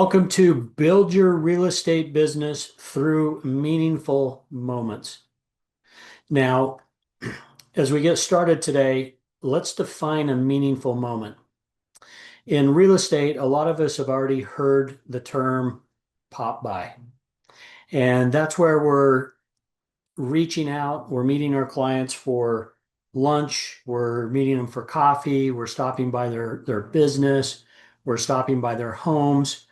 Welcome to Build Your Real Estate Business Through Meaningful Moments. Now, as we get started today, let's define a meaningful moment. In real estate, a lot of us have already heard the term pop by, and that's where we're reaching out, we're meeting our clients for lunch, we're meeting them for coffee, we're stopping by their business, we're stopping by their homes,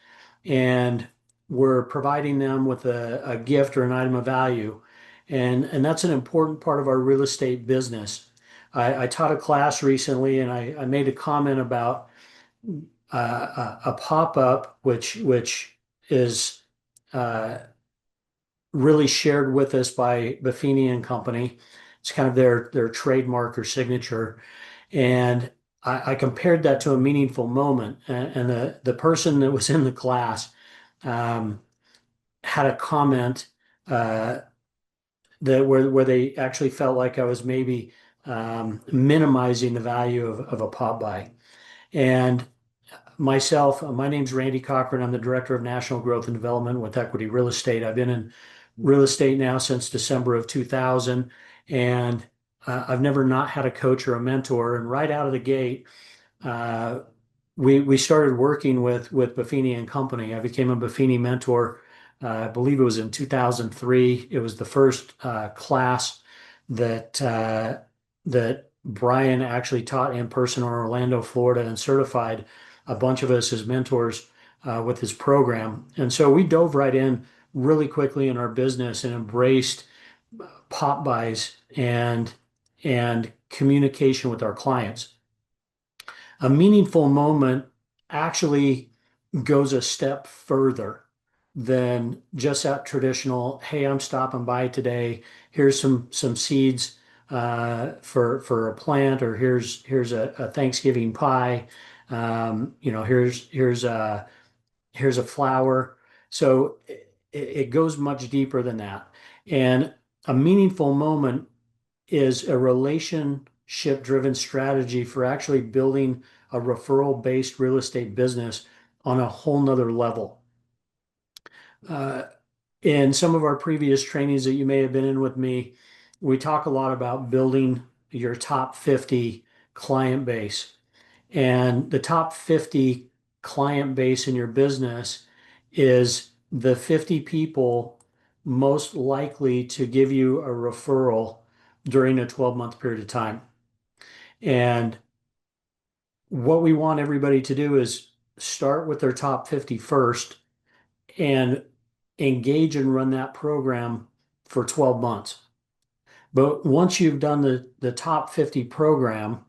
and we're providing them with a gift or an item of value. And that's an important part of our real estate business. I taught a class recently and I made a comment about a pop-up which is really shared with us by Buffini and Company. It's kind of their trademark or signature. And I compared that to a meaningful moment. And the person that was in the class um, had a comment that where they actually felt like I was maybe minimizing the value of a pop by. And myself, my name's Randy Cochran. I'm the Director of National Growth and Development with Equity Real Estate. I've been in real estate now since December of 2000, and I've never not had a coach or a mentor. And right out of the gate, uh, we started working with Buffini and Company. I became a Buffini mentor. I believe it was in 2003. It was the first class that Brian actually taught in person in Orlando, Florida, and certified a bunch of us as mentors with his program. And so we dove right in really quickly in our business and embraced pop buys and communication with our clients. A meaningful moment actually goes a step further than just that traditional, hey, I'm stopping by today. Here's some seeds for a plant, or here's a Thanksgiving pie. Here's a flower. So it goes much deeper than that. And a meaningful moment is a relationship driven strategy for actually building a referral based real estate business on a whole nother level. Uh, in some of our previous trainings that you may have been in with me, we talk a lot about building your top 50 client base. And the top 50 client base in your business is the 50 people most likely to give you a referral during a 12-month period of time. And what we want everybody to do is start with their top 50 first and engage and run that program for 12 months. But once you've done the top 50 program,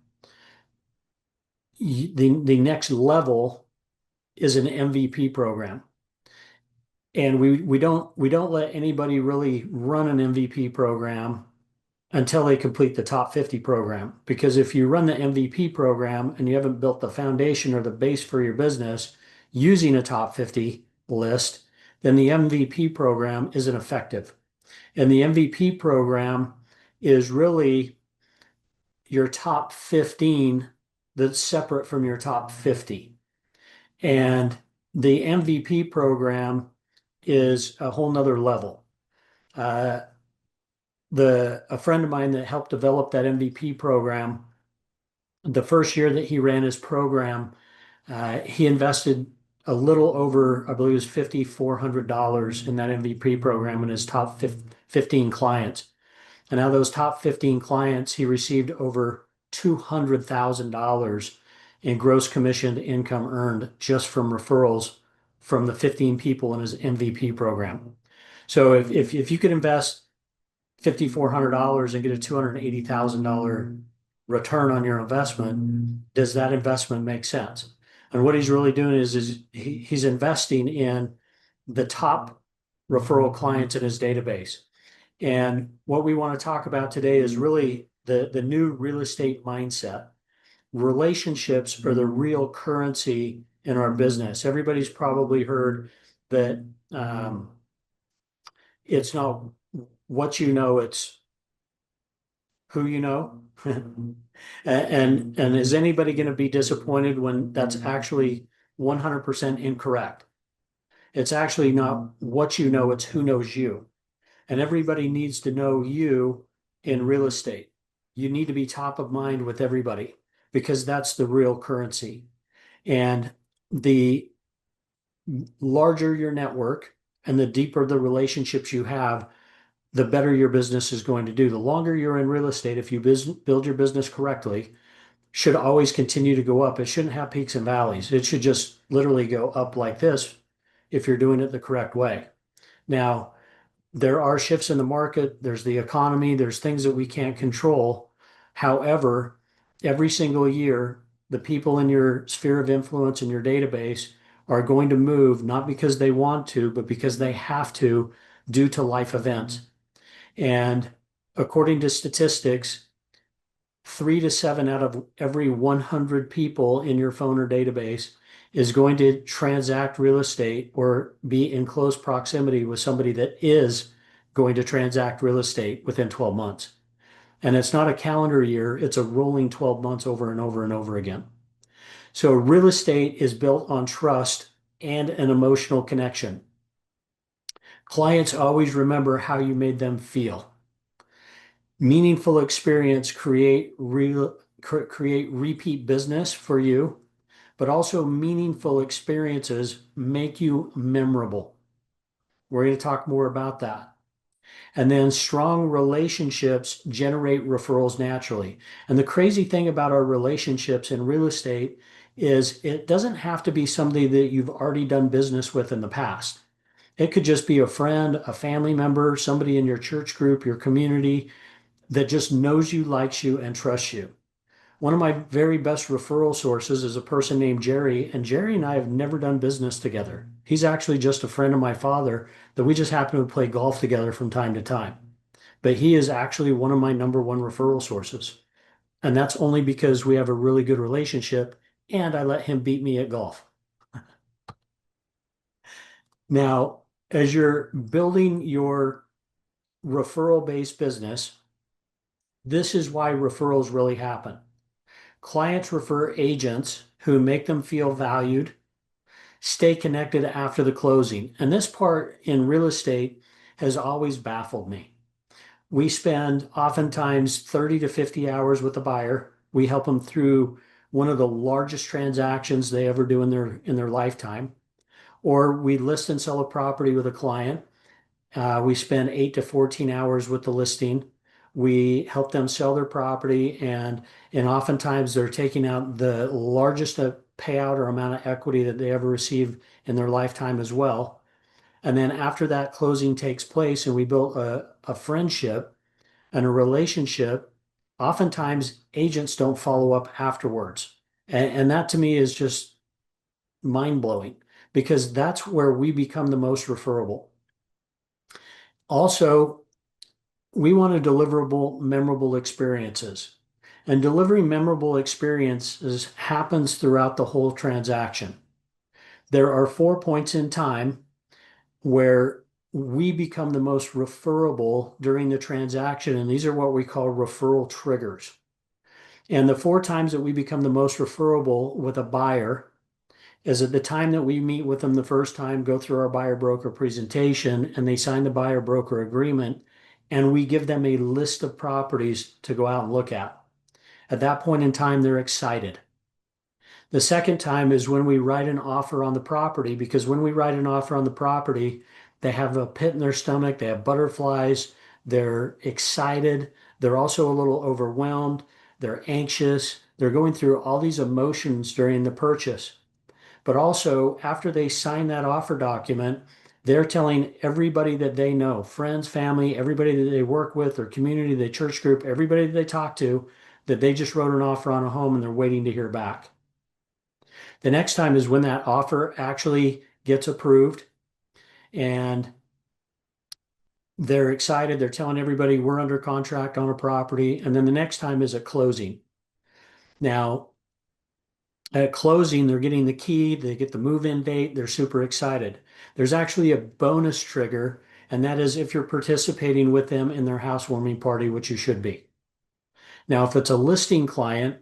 the next level is an MVP program. And we don't let anybody really run an MVP program until they complete the top 50 program. Because if you run the MVP program and you haven't built the foundation or the base for your business using a top 50 list, then the MVP program isn't effective. And the MVP program is really your top 15 that's separate from your top 50. And the MVP program is a whole nother level. Uh, a friend of mine that helped develop that MVP program, the first year that he ran his program, he invested a little over, I believe it was $5,400 in that MVP program in his top 15 clients. And out of those top 15 clients, he received over $200,000 in gross commissioned income earned just from referrals from the 15 people in his MVP program. So if you could invest $5,400 and get a $280,000 return on your investment, does that investment make sense? And what he's really doing is he's investing in the top referral clients in his database. And what we want to talk about today is really the new real estate mindset. Relationships are the real currency in our business. Everybody's probably heard that it's not what you know, it's who you know. And is anybody going to be disappointed when that's actually 100% incorrect? It's actually not what you know, it's who knows you. And everybody needs to know you in real estate. You need to be top of mind with everybody because that's the real currency. And the larger your network and the deeper the relationships you have, the better your business is going to do. The longer you're in real estate, if you build your business correctly, should always continue to go up. It shouldn't have peaks and valleys. It should just literally go up like this if you're doing it the correct way. Now, there are shifts in the market, there's the economy, there's things that we can't control. However, every single year, the people in your sphere of influence in your database are going to move, not because they want to, but because they have to due to life events. And according to statistics, 3 to 7 out of every 100 people in your phone or database is going to transact real estate or be in close proximity with somebody that is going to transact real estate within 12 months. And it's not a calendar year, it's a rolling 12 months over and over and over again. So real estate is built on trust and an emotional connection. Clients always remember how you made them feel. Meaningful experience create repeat business for you, but also meaningful experiences make you memorable. We're going to talk more about that. And then strong relationships generate referrals naturally. And the crazy thing about our relationships in real estate is it doesn't have to be somebody that you've already done business with in the past. It could just be a friend, a family member, somebody in your church group, your community that just knows you, likes you, and trusts you. One of my very best referral sources is a person named Jerry, and Jerry and I have never done business together. He's actually just a friend of my father that we just happen to play golf together from time to time. But he is actually one of my number one referral sources. And that's only because we have a really good relationship and I let him beat me at golf. Now, as you're building your referral-based business, this is why referrals really happen. Clients refer agents who make them feel valued, stay connected after the closing. And this part in real estate has always baffled me. We spend oftentimes 30 to 50 hours with the buyer. We help them through one of the largest transactions they ever do in their lifetime. Or we list and sell a property with a client. We spend 8 to 14 hours with the listing. We help them sell their property, and oftentimes they're taking out the largest payout or amount of equity that they ever receive in their lifetime as well. And then after that closing takes place and we build a friendship and a relationship, oftentimes agents don't follow up afterwards. And that to me is just mind blowing because that's where we become the most referable. Also, we want to deliverable, memorable experiences. And delivering memorable experiences happens throughout the whole transaction. There are 4 points in time where we become the most referable during the transaction, and these are what we call referral triggers. And the 4 times that we become the most referable with a buyer is at the time that we meet with them the first time, go through our buyer broker presentation, and they sign the buyer broker agreement, and we give them a list of properties to go out and look at. At that point in time, they're excited. The second time is when we write an offer on the property, because when we write an offer on the property, they have a pit in their stomach, they have butterflies, they're excited, they're also a little overwhelmed, they're anxious, they're going through all these emotions during the purchase. But also, after they sign that offer document, they're telling everybody that they know, friends, family, everybody that they work with, their community, their church group, everybody that they talk to, that they just wrote an offer on a home and they're waiting to hear back. The next time is when that offer actually gets approved and they're excited. They're telling everybody we're under contract on a property. And then the next time is at closing. Now, at closing, they're getting the key, they get the move-in date, they're super excited. There's actually a bonus trigger, and that is if you're participating with them in their housewarming party, which you should be. Now, if it's a listing client,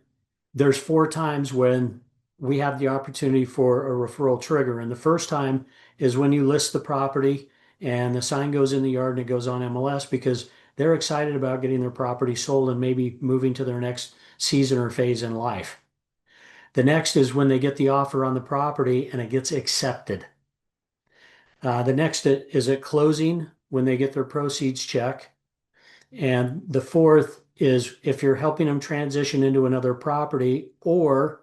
there's 4 times when we have the opportunity for a referral trigger. And the first time is when you list the property and the sign goes in the yard and it goes on MLS because they're excited about getting their property sold and maybe moving to their next season or phase in life. The next is when they get the offer on the property and it gets accepted. The next is at closing when they get their proceeds check. And the fourth is if you're helping them transition into another property or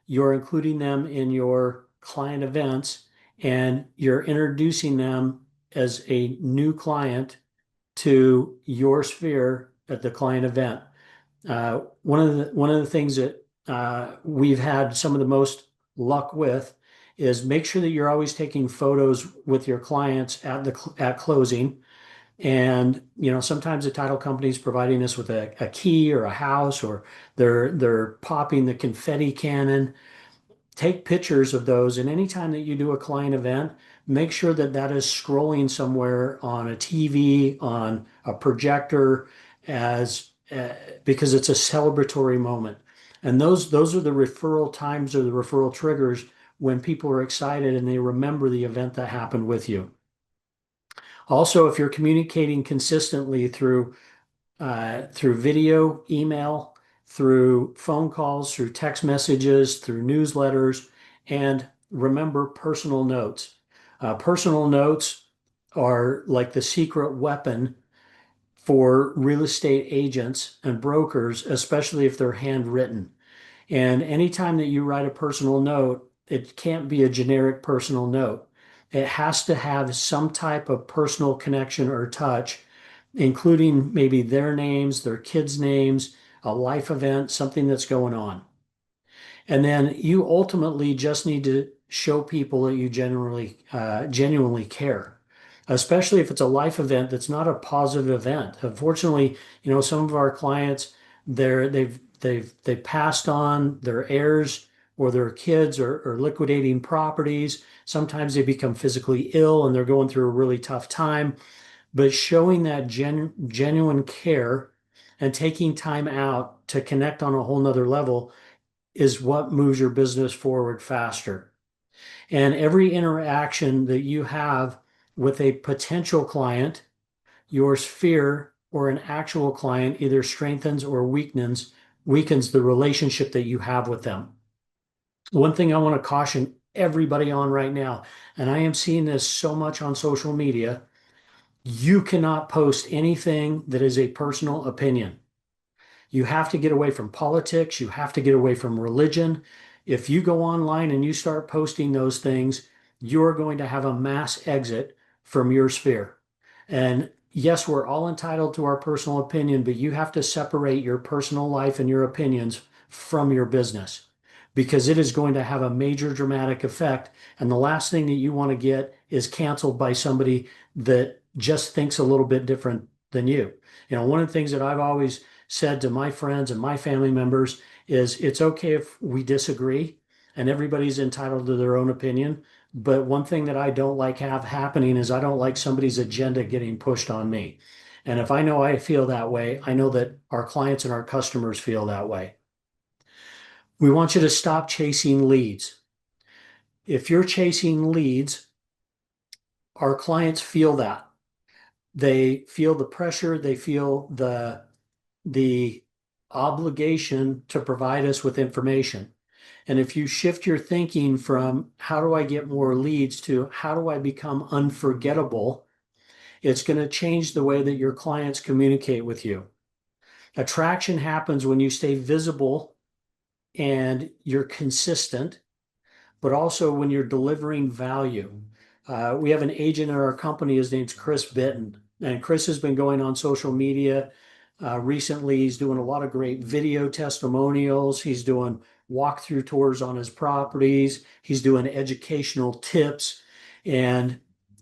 you're including them in your client events and you're introducing them as a new client to your sphere at the client event. One of the things that we've had some of the most luck with is make sure that you're always taking photos with your clients at closing. And sometimes the title company is providing us with a key or a house, or they're popping the confetti cannon. Take pictures of those, and anytime that you do a client event, make sure that that is scrolling somewhere on a TV, on a projector, as because it's a celebratory moment. And those are the referral times or the referral triggers when people are excited and they remember the event that happened with you. Also, if you're communicating consistently through video, email, through phone calls, through text messages, through newsletters, and remember personal notes. Personal notes are like the secret weapon for real estate agents and brokers, especially if they're handwritten. And anytime that you write a personal note, it can't be a generic personal note. It has to have some type of personal connection or touch, including maybe their names, their kids' names, a life event, something that's going on. And then you ultimately just need to show people that you genuinely care, especially if it's a life event that's not a positive event. Unfortunately, some of our clients, they've passed on their heirs or their kids or liquidating properties. Sometimes they become physically ill and they're going through a really tough time. But showing that genuine care and taking time out to connect on a whole nother level is what moves your business forward faster. And every interaction that you have with a potential client, your sphere or an actual client either strengthens or weakens the relationship that you have with them. One thing I want to caution everybody on right now, and I am seeing this so much on social media, you cannot post anything that is a personal opinion. You have to get away from politics. You have to get away from religion. If you go online and you start posting those things, you're going to have a mass exit from your sphere. And yes, we're all entitled to our personal opinion, but you have to separate your personal life and your opinions from your business because it is going to have a major dramatic effect. And the last thing that you want to get is canceled by somebody that just thinks a little bit different than you. One of the things that I've always said to my friends and my family members is it's okay if we disagree and everybody's entitled to their own opinion. But one thing that I don't like have happening is I don't like somebody's agenda getting pushed on me. And if I know I feel that way, I know that our clients and our customers feel that way. We want you to stop chasing leads. If you're chasing leads, our clients feel that. They feel the pressure, they feel the obligation to provide us with information. And if you shift your thinking from how do I get more leads to how do I become unforgettable, it's going to change the way that your clients communicate with you. Attraction happens when you stay visible and you're consistent, but also when you're delivering value. We have an agent in our company, his name's Chris Bitton, and Chris has been going on social media. Recently, he's doing a lot of great video testimonials. He's doing walkthrough tours on his properties. He's doing educational tips. And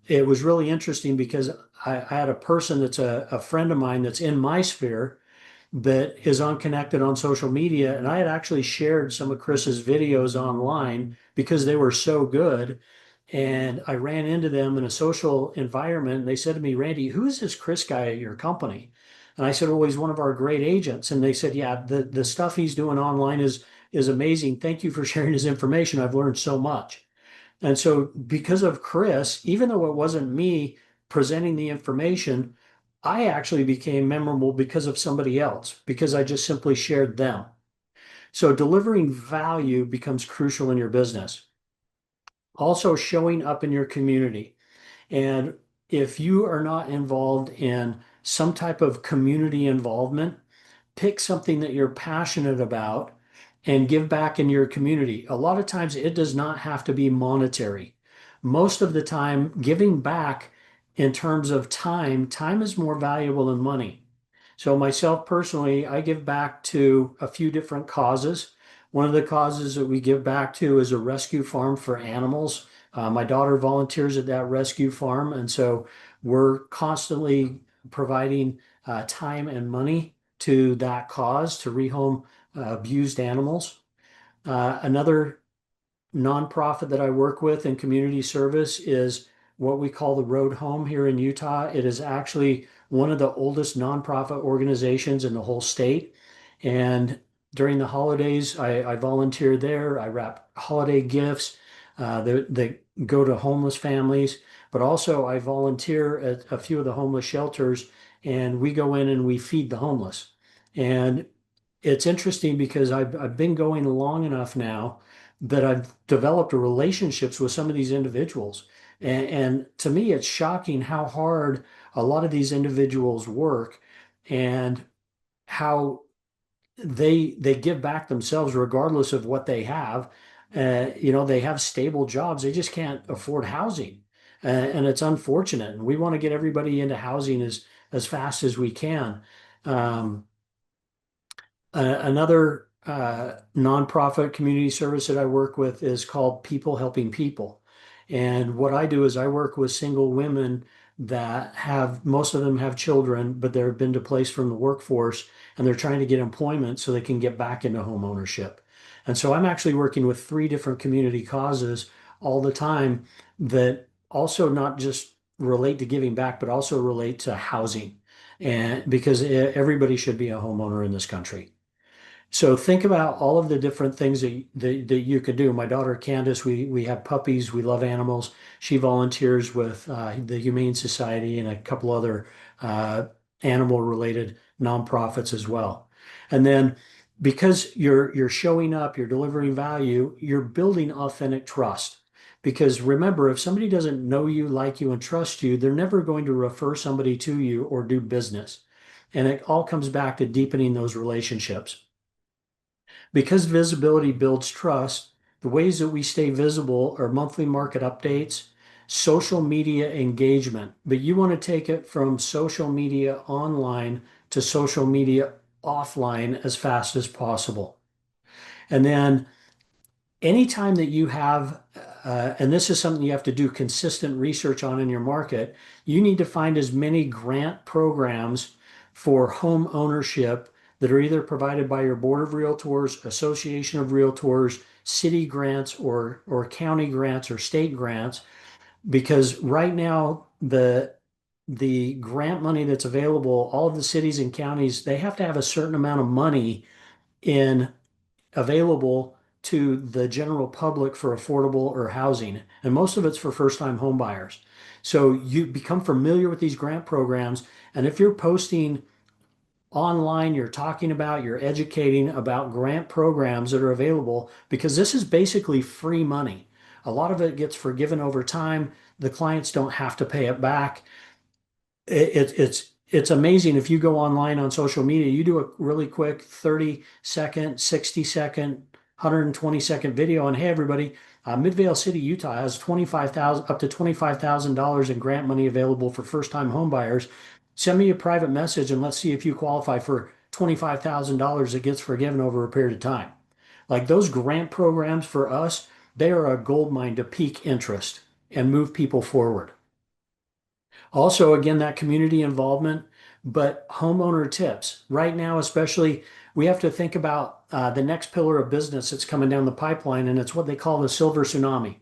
it was really interesting because I had a person that's a friend of mine that's in my sphere that is unconnected on social media. And I had actually shared some of Chris's videos online because they were so good. And I ran into them in a social environment. And they said to me, Randy, who is this Chris guy at your company? And I said, well, he's one of our great agents. And they said, yeah, the stuff he's doing online is amazing. Thank you for sharing his information. I've learned so much. And so, because of Chris, even though it wasn't me presenting the information, I actually became memorable because of somebody else, because I just simply shared them. So, delivering value becomes crucial in your business. Also, showing up in your community. And if you are not involved in some type of community involvement, pick something that you're passionate about and give back in your community. A lot of times it does not have to be monetary. Most of the time, giving back in terms of time, time is more valuable than money. So, myself personally, I give back to a few different causes. One of the causes that we give back to is a rescue farm for animals. My daughter volunteers at that rescue farm, and so we're constantly providing time and money to that cause to rehome abused animals. Another nonprofit that I work with in community service is what we call the Road Home here in Utah. It is actually one of the oldest nonprofit organizations in the whole state. And during the holidays, I volunteer there. I wrap holiday gifts that go to homeless families, but also I volunteer at a few of the homeless shelters, and we go in and we feed the homeless. And it's interesting because I've been going long enough now that I've developed relationships with some of these individuals. And to me, it's shocking how hard a lot of these individuals work and how they give back themselves regardless of what they have. They have stable jobs. They just can't afford housing. And it's unfortunate. And we want to get everybody into housing as fast as we can. Um, Another nonprofit community service that I work with is called People Helping People. And what I do is I work with single women that have, most of them have children, but they've been displaced from the workforce and they're trying to get employment so they can get back into home ownership. And so I'm actually working with three different community causes all the time that also not just relate to giving back, but also relate to housing. And because everybody should be a homeowner in this country. So think about all of the different things that you could do. My daughter Candace, we have puppies. We love animals. She volunteers with the Humane Society and a couple other uh, animal related nonprofits as well. And then because you're showing up, you're delivering value, you're building authentic trust. Because remember, if somebody doesn't know you, like you, and trust you, they're never going to refer somebody to you or do business. And it all comes back to deepening those relationships. Because visibility builds trust, the ways that we stay visible are monthly market updates, social media engagement, but you want to take it from social media online to social media offline as fast as possible. And then anytime that you have, and this is something you have to do consistent research on in your market, you need to find as many grant programs for home ownership that are either provided by your board of realtors, association of realtors, city grants, or county grants or state grants, because right now the grant money that's available, all of the cities and counties, they have to have a certain amount of money in available to the general public for affordable or housing. And most of it's for first-time home buyers. So you become familiar with these grant programs. And if you're posting online, you're talking about, you're educating about grant programs that are available, because this is basically free money. A lot of it gets forgiven over time. The clients don't have to pay it back. It's amazing if you go online on social media, you do a really quick 30-second, 60-second, 120-second video on, hey everybody, Midvale City, Utah has 25,000 up to $25,000 in grant money available for first-time home buyers. Send me a private message and let's see if you qualify for $25,000 that gets forgiven over a period of time. Like those grant programs for us, they are a gold mine to pique interest and move people forward. Also, again, that community involvement, but homeowner tips. Right now, especially, we have to think about the next pillar of business that's coming down the pipeline, and it's what they call the silver tsunami.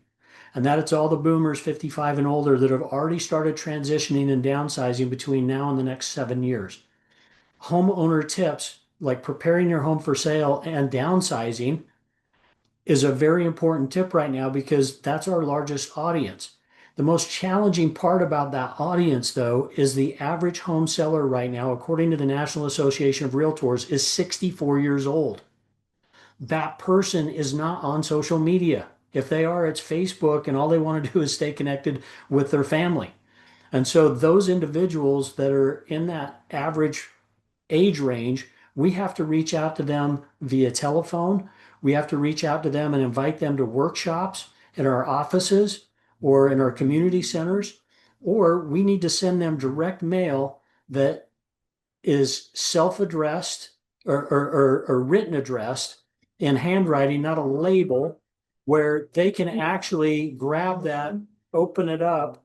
And that it's all the boomers 55 and older that have already started transitioning and downsizing between now and the next 7 years. Homeowner tips like preparing your home for sale and downsizing. is a very important tip right now because that's our largest audience. The most challenging part about that audience, though, is the average home seller right now, according to the National Association of Realtors, is 64 years old. That person is not on social media. If they are, it's Facebook, and all they want to do is stay connected with their family. And so, those individuals that are in that average age range, we have to reach out to them via telephone. We have to reach out to them and invite them to workshops in our offices or in our community centers, or we need to send them direct mail that is self-addressed or written addressed in handwriting, not a label, where they can actually grab that, open it up,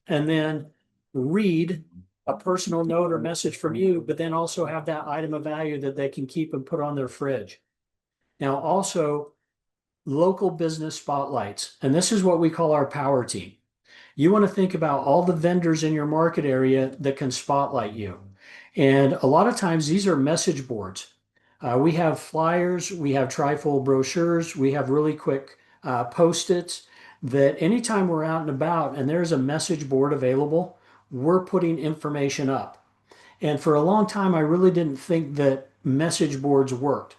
and then read a personal note or message from you, but then also have that item of value that they can keep and put on their fridge. Now, also local business spotlights, and this is what we call our power team. You want to think about all the vendors in your market area that can spotlight you. And a lot of times these are message boards. We have flyers, we have trifold brochures, we have really quick post-its that anytime we're out and about and there's a message board available, we're putting information up. And for a long time, I really didn't think that message boards worked.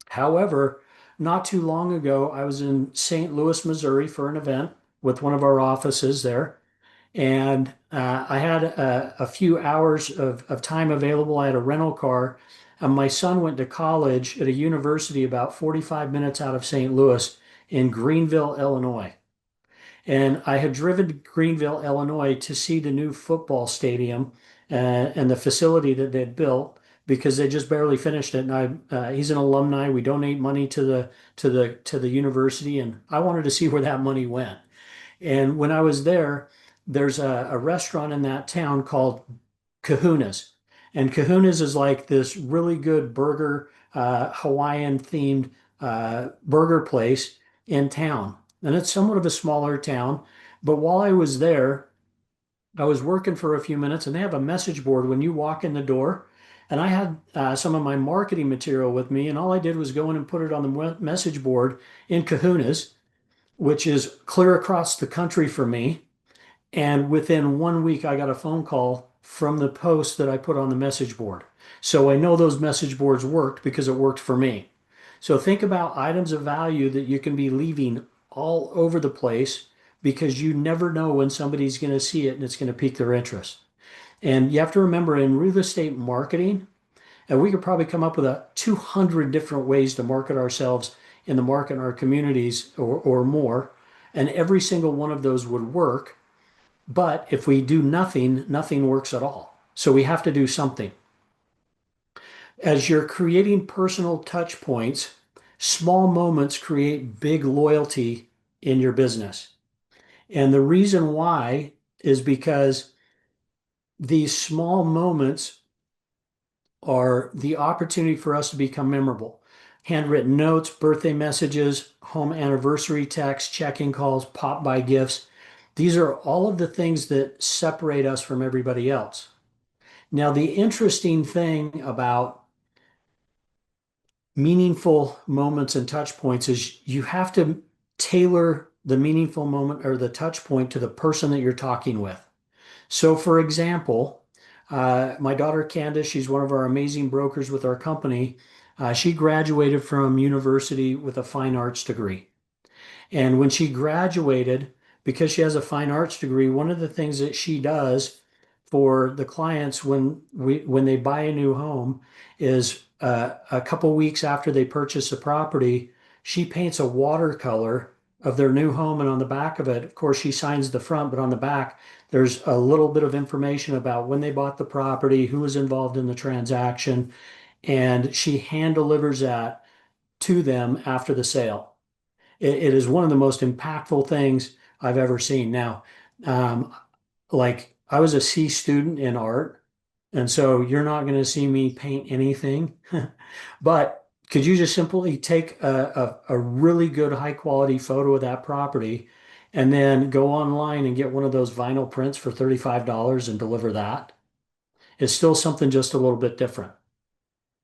However, not too long ago, I was in St. Louis, Missouri for an event with one of our offices there. And I had a few hours of time available. I had a rental car, and my son went to college at a university about 45 minutes out of St. Louis in Greenville, Illinois. And I had driven to Greenville, Illinois to see the new football stadium and the facility that they'd built because they just barely finished it. And he's an alumni. We donate money to the university, and I wanted to see where that money went. And when I was there, there's a restaurant in that town called Kahuna's. And Kahuna's is like this really good burger, Hawaiian themed burger place in town. And it's somewhat of a smaller town. But while I was there, I was working for a few minutes and they have a message board when you walk in the door. And I had some of my marketing material with me. And all I did was go in and put it on the message board in Kahuna's, which is clear across the country for me. And within 1 week, I got a phone call from the post that I put on the message board. So I know those message boards worked because it worked for me. So think about items of value that you can be leaving all over the place because you never know when somebody's going to see it and it's going to pique their interest. And you have to remember in real estate marketing, and we could probably come up with 200 different ways to market ourselves in the market in our communities or more. And every single one of those would work. But if we do nothing, nothing works at all. So we have to do something. As you're creating personal touch points, small moments create big loyalty in your business. And the reason why is because these small moments are the opportunity for us to become memorable. Handwritten notes, birthday messages, home anniversary texts, check-in calls, pop-by gifts. These are all of the things that separate us from everybody else. Now, the interesting thing about meaningful moments and touch points is you have to tailor the meaningful moment or the touch point to the person that you're talking with. So, for example, my daughter Candace, she's one of our amazing brokers with our company. She graduated from university with a fine arts degree. And when she graduated, because she has a fine arts degree, one of the things that she does for the clients when they buy a new home is a couple weeks after they purchase a property, she paints a watercolor of their new home, and on the back of it, of course, she signs the front, but on the back, there's a little bit of information about when they bought the property, who was involved in the transaction, and she hand delivers that to them after the sale. It is one of the most impactful things I've ever seen. Now, um, like I was a C student in art, and so you're not going to see me paint anything. But could you just simply take a really good high quality photo of that property and then go online and get one of those vinyl prints for $35 and deliver that? It's still something just a little bit different.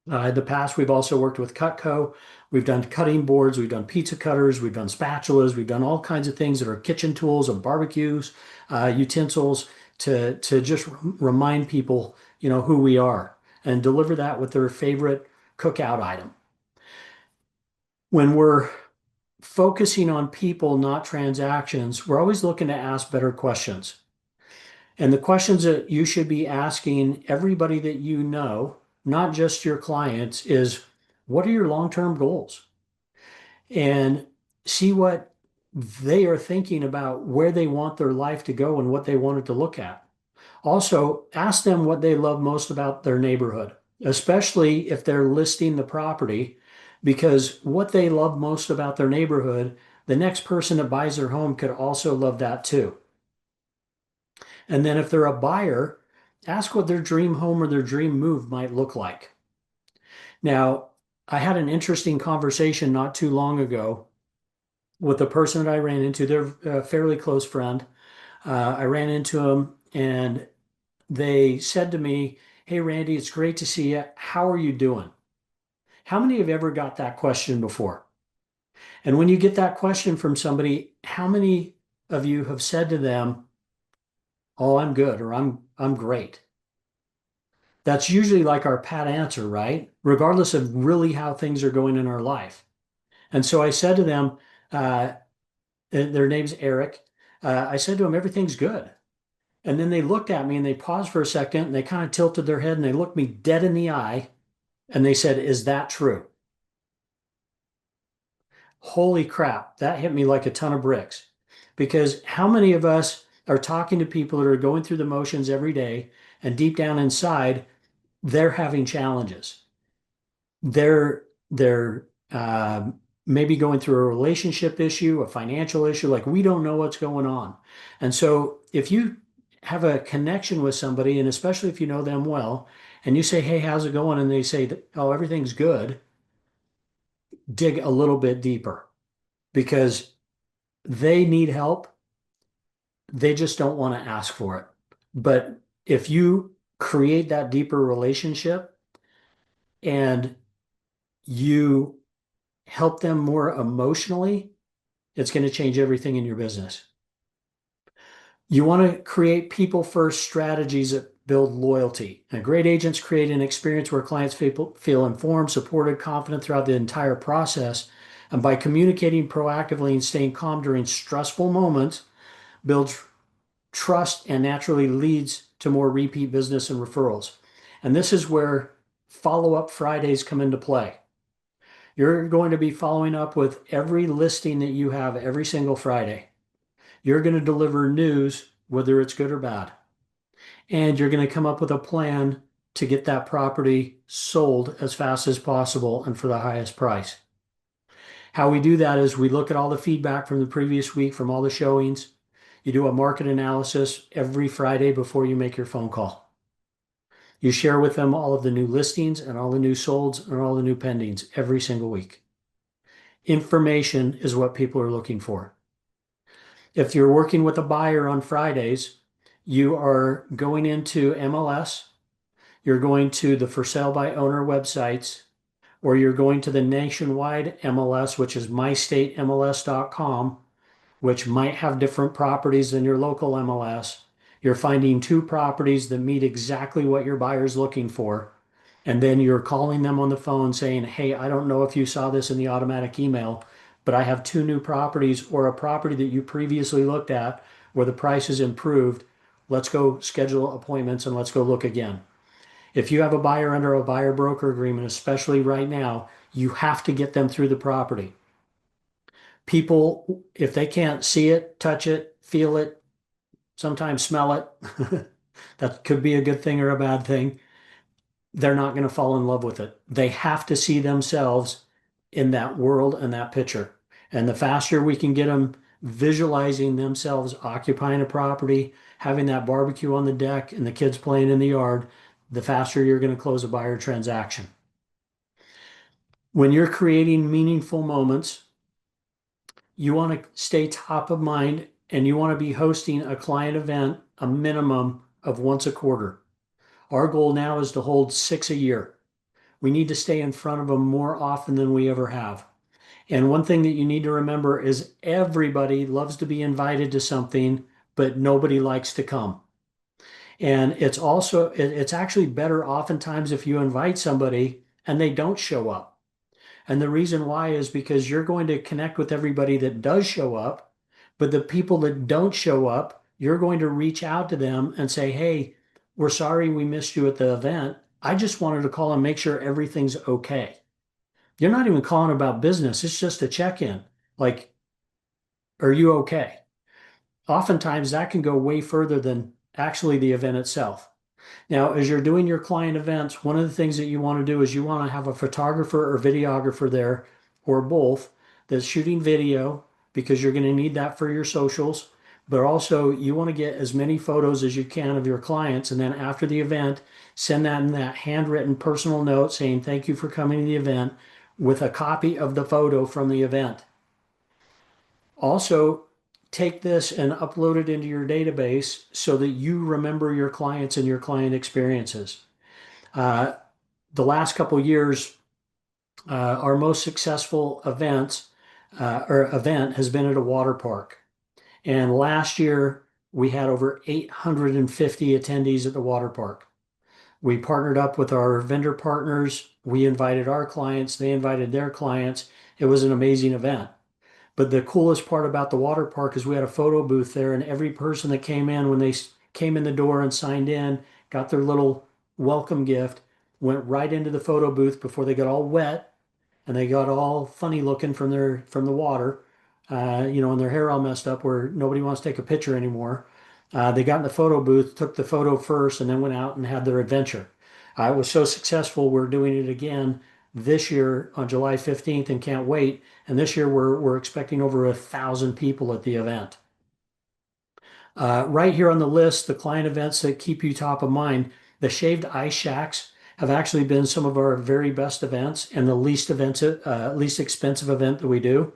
In the past, we've also worked with Cutco. We've done cutting boards, we've done pizza cutters, we've done spatulas, we've done all kinds of things that are kitchen tools and barbecues, utensils to just remind people, who we are and deliver that with their favorite cookout item. When we're focusing on people, not transactions, we're always looking to ask better questions. And the questions that you should be asking everybody that you know, not just your clients, is what are your long-term goals? And see what they are thinking about where they want their life to go and what they want it to look at. Also, ask them what they love most about their neighborhood, especially if they're listing the property, because what they love most about their neighborhood, the next person that buys their home could also love that too. And then if they're a buyer, ask what their dream home or their dream move might look like. Now, I had an interesting conversation not too long ago with a person that I ran into. They're a fairly close friend. I ran into them and they said to me, "Hey, Randy, it's great to see you. How are you doing?" How many have ever got that question before? And when you get that question from somebody, how many of you have said to them, "Oh, I'm good," or I'm great"? That's usually like our pat answer, right? Regardless of really how things are going in our life. And so I said to them, uh, their name's Eric. I said to them, "Everything's good." And then they looked at me and they paused for a second and they kind of tilted their head and they looked me dead in the eye and they said, "Is that true?" Holy crap, that hit me like a ton of bricks. Because how many of us are talking to people that are going through the motions every day and deep down inside, they're having challenges? They're maybe going through a relationship issue, a financial issue, like we don't know what's going on. And so if you have a connection with somebody, and especially if you know them well, and you say, "Hey, how's it going?" And they say, "Oh, everything's good," dig a little bit deeper because they need help. They just don't want to ask for it. But if you create that deeper relationship and you help them more emotionally, it's going to change everything in your business. You want to create people first strategies that build loyalty. And great agents create an experience where clients feel informed, supported, confident throughout the entire process. And by communicating proactively and staying calm during stressful moments, builds trust and naturally leads to more repeat business and referrals. And this is where follow-up Fridays come into play. You're going to be following up with every listing that you have every single Friday. You're going to deliver news, whether it's good or bad. And you're going to come up with a plan to get that property sold as fast as possible and for the highest price. How we do that is we look at all the feedback from the previous week, from all the showings. You do a market analysis every Friday before you make your phone call. You share with them all of the new listings and all the new solds and all the new pendings every single week. Information is what people are looking for. If you're working with a buyer on Fridays, you are going into MLS, you're going to the for sale by owner websites, or you're going to the nationwide MLS, which is mystatemls.com, which might have different properties than your local MLS. You're finding two properties that meet exactly what your buyer's looking for. And then you're calling them on the phone saying, "Hey, I don't know if you saw this in the automatic email, but I have two new properties or a property that you previously looked at where the price is improved. Let's go schedule appointments and let's go look again." If you have a buyer under a buyer broker agreement, especially right now, you have to get them through the property. People, if they can't see it, touch it, feel it, sometimes smell it, that could be a good thing or a bad thing. They're not going to fall in love with it. They have to see themselves in that world and that picture. And the faster we can get them visualizing themselves occupying a property, having that barbecue on the deck and the kids playing in the yard, the faster you're going to close a buyer transaction. When you're creating meaningful moments, you want to stay top of mind and you want to be hosting a client event a minimum of once a quarter. Our goal now is to hold 6 a year. We need to stay in front of them more often than we ever have. And one thing that you need to remember is everybody loves to be invited to something, but nobody likes to come. And it's actually better oftentimes if you invite somebody and they don't show up. And the reason why is because you're going to connect with everybody that does show up, but the people that don't show up, you're going to reach out to them and say, "Hey, we're sorry we missed you at the event. I just wanted to call and make sure everything's okay." You're not even calling about business. It's just a check-in. Like, are you okay? Oftentimes that can go way further than actually the event itself. Now, as you're doing your client events, one of the things that you want to do is you want to have a photographer or videographer there, or both, that's shooting video because you're going to need that for your socials. But also, you want to get as many photos as you can of your clients. And then after the event, send that in that handwritten personal note saying, "Thank you for coming to the event," with a copy of the photo from the event. Also, take this and upload it into your database so that you remember your clients and your client experiences. Uh, the last couple years, our most successful event has been at a water park. And last year, we had over 850 attendees at the water park. We partnered up with our vendor partners. We invited our clients, they invited their clients. It was an amazing event. But the coolest part about the water park is we had a photo booth there, and every person that came in, when they came in the door and signed in, got their little welcome gift, went right into the photo booth before they got all wet and they got all funny looking from the water, and their hair all messed up where nobody wants to take a picture anymore. They got in the photo booth, took the photo first, and then went out and had their adventure. It was so successful, we're doing it again this year on July 15th and can't wait. And this year we're expecting over 1,000 people at the event. Right here on the list, the client events that keep you top of mind, the shaved ice shacks have actually been some of our very best events and the least expensive event that we do.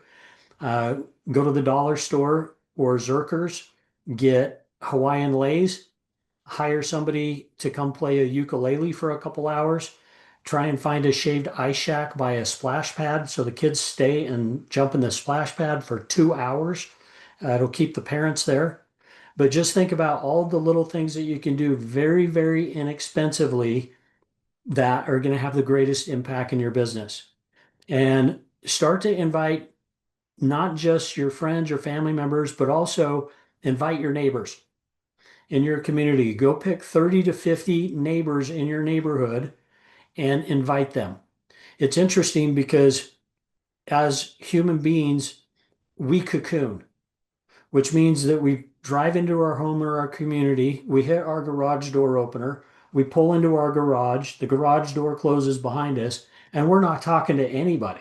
Uh, Go to the dollar store or Zerkers, get Hawaiian leis, hire somebody to come play a ukulele for a couple hours, try and find a shaved ice shack by a splash pad so the kids stay and jump in the splash pad for 2 hours. It'll keep the parents there. But just think about all the little things that you can do very, very inexpensively that are going to have the greatest impact in your business. And start to invite not just your friends or family members, but also invite your neighbors in your community. Go pick 30 to 50 neighbors in your neighborhood and invite them. It's interesting because as human beings, we cocoon, which means that we drive into our home or our community, we hit our garage door opener, we pull into our garage, the garage door closes behind us, and we're not talking to anybody.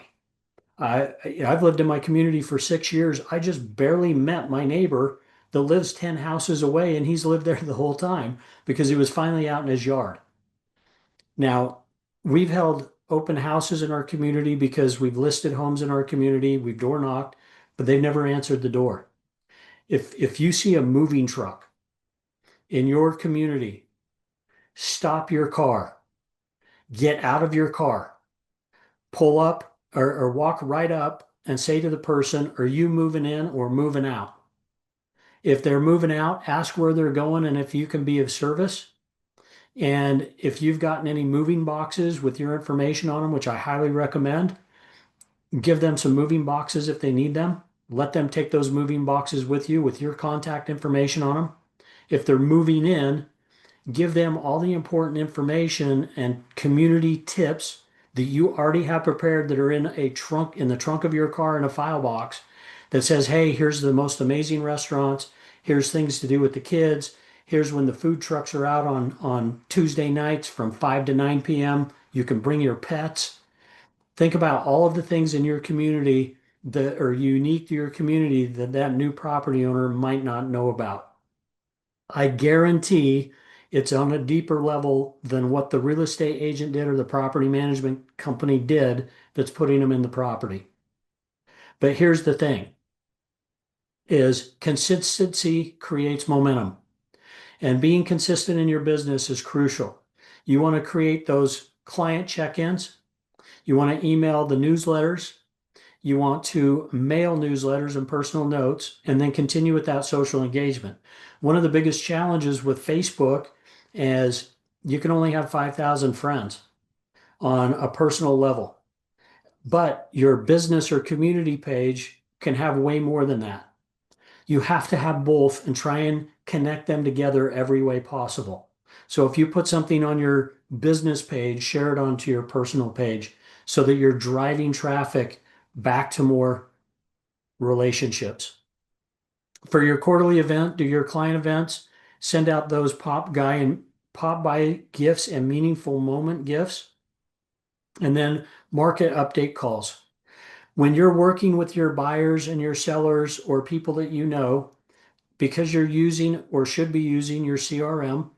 I've lived in my community for 6 years. I just barely met my neighbor that lives 10 houses away, and he's lived there the whole time because he was finally out in his yard. Now, we've held open houses in our community because we've listed homes in our community, we've door knocked, but they've never answered the door. If you see a moving truck in your community, stop your car, get out of your car, pull up or walk right up and say to the person, "Are you moving in or moving out?" If they're moving out, ask where they're going and if you can be of service. And if you've gotten any moving boxes with your information on them, which I highly recommend, give them some moving boxes if they need them. Let them take those moving boxes with you with your contact information on them. If they're moving in, give them all the important information and community tips that you already have prepared that are in the trunk of your car in a file box that says, "Hey, here's the most amazing restaurants. Here's things to do with the kids. Here's when the food trucks are out on Tuesday nights from 5 to 9 p.m. You can bring your pets." Think about all of the things in your community that are unique to your community that that new property owner might not know about. I guarantee it's on a deeper level than what the real estate agent did or the property management company did that's putting them in the property. But here's the thing is consistency creates momentum, and being consistent in your business is crucial. You want to create those client check-ins. You want to email the newsletters. You want to mail newsletters and personal notes, and then continue with that social engagement. One of the biggest challenges with Facebook is you can only have 5,000 friends on a personal level, but your business or community page can have way more than that. You have to have both and try and connect them together every way possible. So if you put something on your business page, share it onto your personal page so that you're driving traffic back to more relationships. For your quarterly event, do your client events, send out those pop by gifts and meaningful moment gifts, and then market update calls. When you're working with your buyers and your sellers or people that you know, because you're using or should be using your CRM,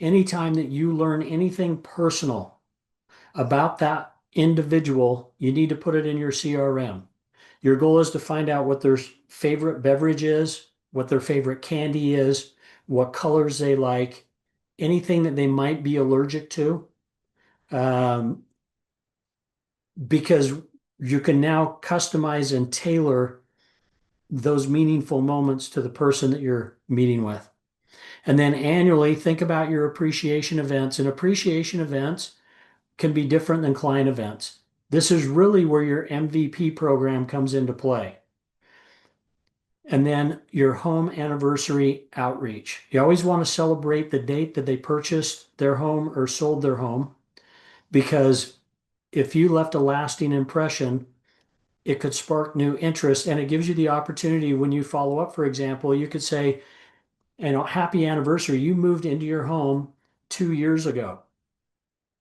anytime that you learn anything personal about that individual, you need to put it in your CRM. Your goal is to find out what their favorite beverage is, what their favorite candy is, what colors they like, anything that they might be allergic to, um, because you can now customize and tailor those meaningful moments to the person that you're meeting with. And then annually, think about your appreciation events. And appreciation events can be different than client events. This is really where your MVP program comes into play. And then your home anniversary outreach. You always want to celebrate the date that they purchased their home or sold their home, because if you left a lasting impression, it could spark new interest, and it gives you the opportunity when you follow up. For example, you could say, happy anniversary. You moved into your home 2 years ago.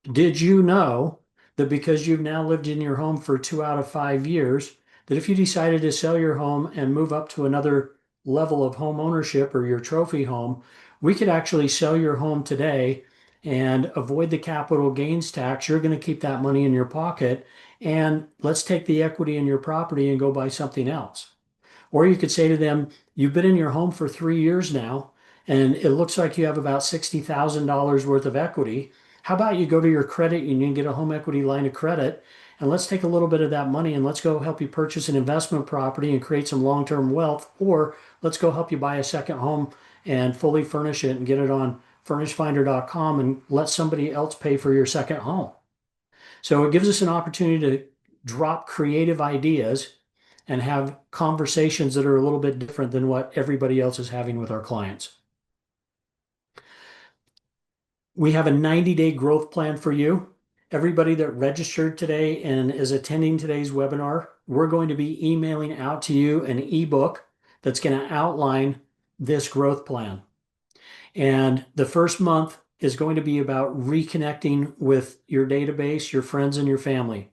Did you know that because you've now lived in your home for 2 out of 5 years, that if you decided to sell your home and move up to another level of home ownership or your trophy home, we could actually sell your home today and avoid the capital gains tax. You're going to keep that money in your pocket, and let's take the equity in your property and go buy something else. Or you could say to them, you've been in your home for 3 years now, and it looks like you have about $60,000 worth of equity. How about you go to your credit union, get a home equity line of credit, and let's take a little bit of that money and let's go help you purchase an investment property and create some long-term wealth. Or let's go help you buy a second home and fully furnish it and get it on furnishfinder.com and let somebody else pay for your second home. So it gives us an opportunity to drop creative ideas and have conversations that are a little bit different than what everybody else is having with our clients. We have a 90-day growth plan for you. Everybody that registered today and is attending today's webinar, we're going to be emailing out to you an ebook that's going to outline this growth plan. And the first month is going to be about reconnecting with your database, your friends, and your family.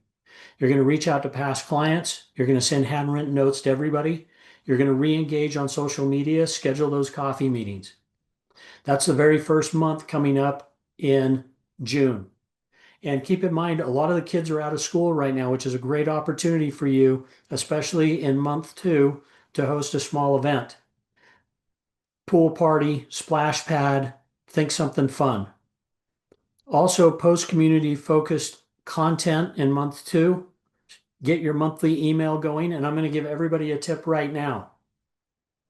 You're going to reach out to past clients. You're going to send handwritten notes to everybody. You're going to re-engage on social media, schedule those coffee meetings. That's the very first month coming up in June. And keep in mind, a lot of the kids are out of school right now, which is a great opportunity for you, especially in month 2, to host a small event. Pool party, splash pad, think something fun. Also, post community focused content in month 2. Get your monthly email going, and I'm going to give everybody a tip right now.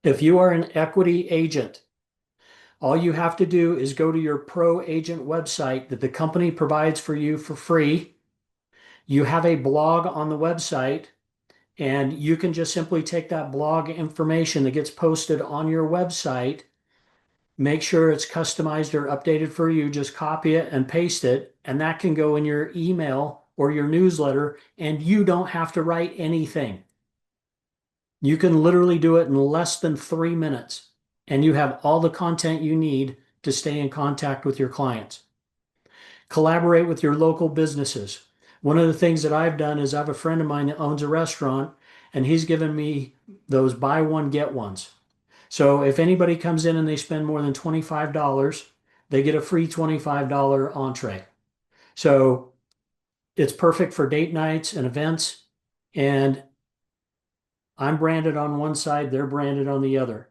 If you are an equity agent, all you have to do is go to your pro agent website that the company provides for you for free. You have a blog on the website, and you can just simply take that blog information that gets posted on your website, make sure it's customized or updated for you, just copy it and paste it, and that can go in your email or your newsletter, and you don't have to write anything. You can literally do it in less than 3 minutes, and you have all the content you need to stay in contact with your clients. Collaborate with your local businesses. One of the things that I've done is I have a friend of mine that owns a restaurant, and he's given me those buy one, get ones. So if anybody comes in and they spend more than $25, they get a free $25 entree. So it's perfect for date nights and events. And I'm branded on one side, they're branded on the other.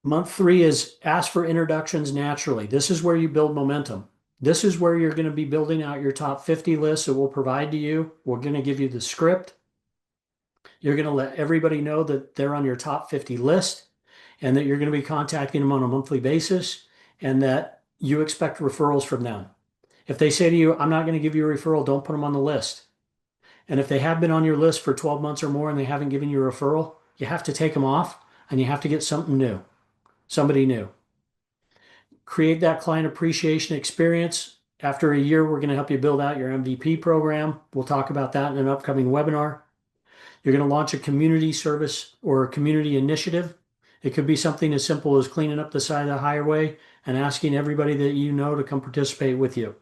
Month 3 is ask for introductions naturally. This is where you build momentum. This is where you're going to be building out your top 50 list that we'll provide to you. We're going to give you the script. You're going to let everybody know that they're on your top 50 list and that you're going to be contacting them on a monthly basis and that you expect referrals from them. If they say to you, I'm not going to give you a referral, don't put them on the list. And if they have been on your list for 12 months or more and they haven't given you a referral, you have to take them off and you have to get something new, somebody new. Create that client appreciation experience. After a year, we're going to help you build out your MVP program. We'll talk about that in an upcoming webinar. You're going to launch a community service or a community initiative. It could be something as simple as cleaning up the side of the highway and asking everybody that you know to come participate with you.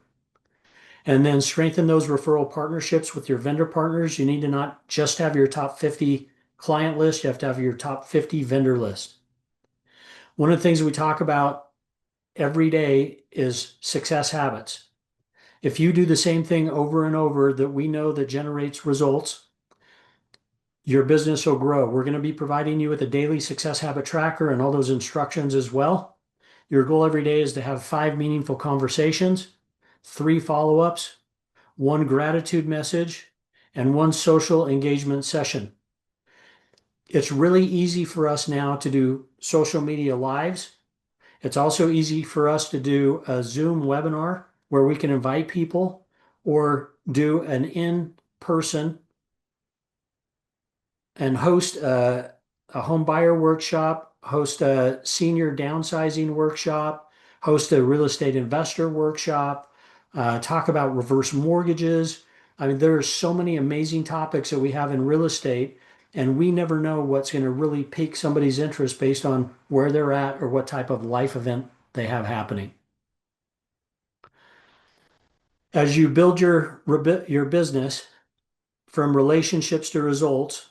And then strengthen those referral partnerships with your vendor partners. You need to not just have your top 50 client list, you have to have your top 50 vendor list. One of the things we talk about every day is success habits. If you do the same thing over and over that we know that generates results, your business will grow. We're going to be providing you with a daily success habit tracker and all those instructions as well. Your goal every day is to have 5 meaningful conversations, 3 follow-ups, 1 gratitude message, and 1 social engagement session. It's really easy for us now to do social media lives. It's also easy for us to do a Zoom webinar where we can invite people or do an in-person and host a home buyer workshop, host a senior downsizing workshop, host a real estate investor workshop, talk about reverse mortgages. I mean, there are so many amazing topics that we have in real estate, and we never know what's going to really pique somebody's interest based on where they're at or what type of life event they have happening. As you build your business from relationships to results,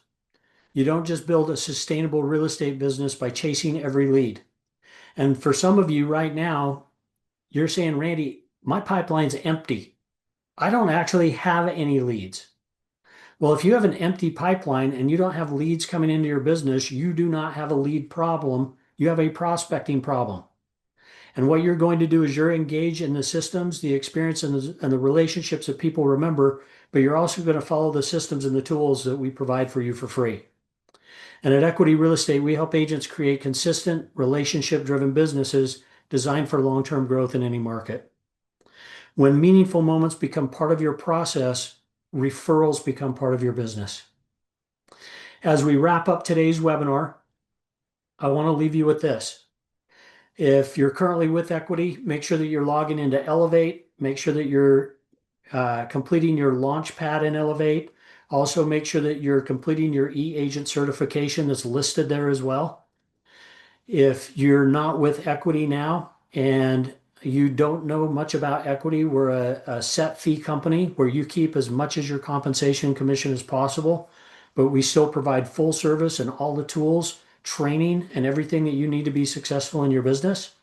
you don't just build a sustainable real estate business by chasing every lead. And for some of you right now, you're saying, Randy, my pipeline's empty. I don't actually have any leads. Well, if you have an empty pipeline and you don't have leads coming into your business, you do not have a lead problem. You have a prospecting problem. And what you're going to do is you're engaged in the systems, the experience, and the relationships that people remember, but you're also going to follow the systems and the tools that we provide for you for free. And at Equity Real Estate, we help agents create consistent, relationship-driven businesses designed for long-term growth in any market. When meaningful moments become part of your process, referrals become part of your business. As we wrap up today's webinar, I want to leave you with this. If you're currently with Equity, make sure that you're logging into Elevate. Make sure that you're completing your launch pad in Elevate. Also, make sure that you're completing your e-agent certification that's listed there as well. If you're not with Equity now and you don't know much about Equity, we're a set fee company where you keep as much as your compensation commission as possible, but we still provide full service and all the tools, training, and everything that you need to be successful in your business.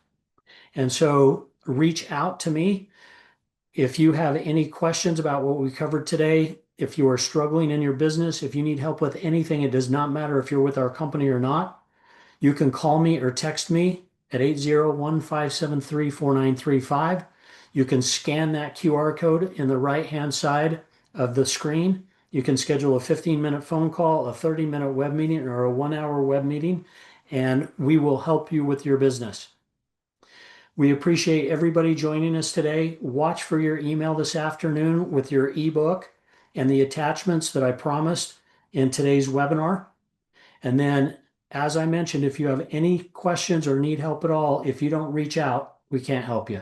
And so reach out to me if you have any questions about what we covered today. If you are struggling in your business, if you need help with anything, it does not matter if you're with our company or not. You can call me or text me at 801-573-4935. You can scan that QR code in the right-hand side of the screen. You can schedule a 15-minute phone call, a 30-minute web meeting, or a 1-hour web meeting, and we will help you with your business. We appreciate everybody joining us today. Watch for your email this afternoon with your ebook and the attachments that I promised in today's webinar. And then, as I mentioned, if you have any questions or need help at all, if you don't reach out, we can't help you.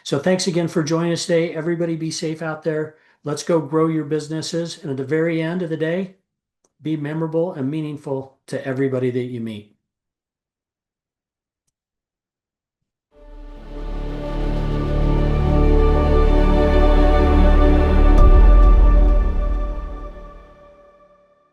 So thanks again for joining us today. Everybody be safe out there. Let's go grow your businesses. And at the very end of the day, be memorable and meaningful to everybody that you meet.